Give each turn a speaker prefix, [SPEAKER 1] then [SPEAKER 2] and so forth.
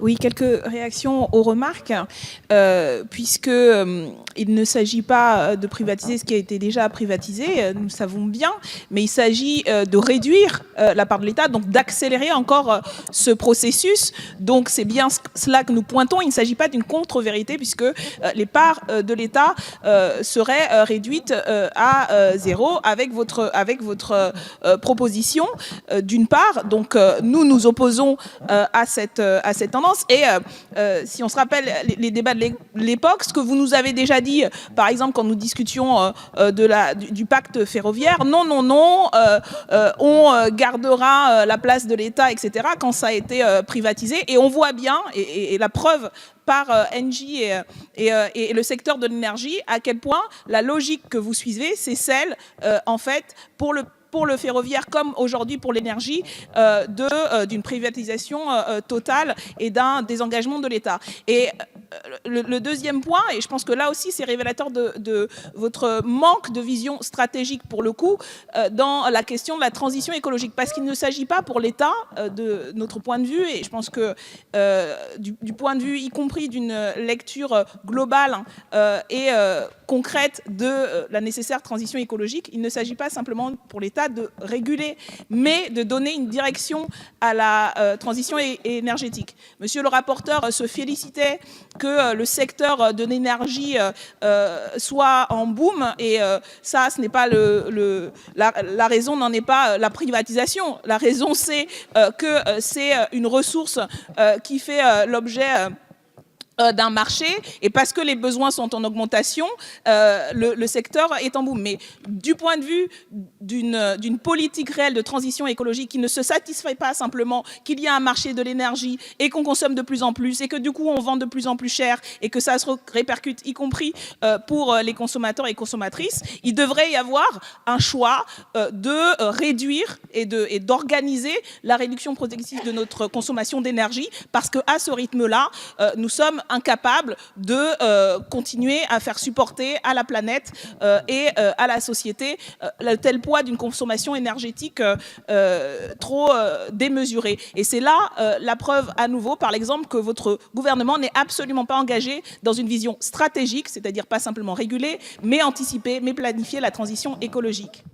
[SPEAKER 1] Oui, quelques réactions aux remarques, puisque il ne s'agit pas de privatiser ce qui a été déjà privatisé, nous savons bien, mais il s'agit de réduire la part de l'État, donc d'accélérer encore ce processus. Donc c'est bien cela que nous pointons. Il ne s'agit pas d'une contre-vérité, puisque les parts de l'État seraient réduites à zéro avec votre proposition, d'une part. Donc nous nous opposons à cette tendance. Et si on se rappelle les débats de l'époque, ce que vous nous avez déjà dit, par exemple, quand nous discutions du pacte ferroviaire, non, on gardera la place de l'État, etc., quand ça a été privatisé. Et on voit bien, et la preuve par Engie et le secteur de l'énergie, à quel point la logique que vous suivez, c'est celle, en fait, pour le ferroviaire comme aujourd'hui pour l'énergie, d'une privatisation totale et d'un désengagement de l'État. Et le deuxième point, et je pense que là aussi c'est révélateur de votre manque de vision stratégique pour le coup, dans la question de la transition écologique, parce qu'il ne s'agit pas pour l'État, de notre point de vue, et je pense que du point de vue y compris d'une lecture globale et concrète de la nécessaire transition écologique, il ne s'agit pas simplement pour l'État de réguler, mais de donner une direction à la transition énergétique. Monsieur le rapporteur se félicitait que le secteur de l'énergie soit en boom, et ça, ce n'est pas la raison n'en est pas la privatisation. La raison, c'est que c'est une ressource qui fait l'objet d'un marché, et parce que les besoins sont en augmentation, le secteur est en boom. Mais du point de vue d'une politique réelle de transition écologique qui ne se satisfait pas simplement qu'il y a un marché de l'énergie et qu'on consomme de plus en plus et que du coup on vend de plus en plus cher et que ça se répercute y compris pour les consommateurs et consommatrices, il devrait y avoir un choix de réduire et d'organiser la réduction progressive de notre consommation d'énergie, parce qu'à ce rythme-là, nous sommes incapables de continuer à faire supporter à la planète et à la société le tel poids d'une consommation énergétique trop démesurée. Et c'est là la preuve à nouveau, par exemple, que votre gouvernement n'est absolument pas engagé dans une vision stratégique, c'est-à-dire pas simplement réguler, mais anticiper, mais planifier la transition écologique.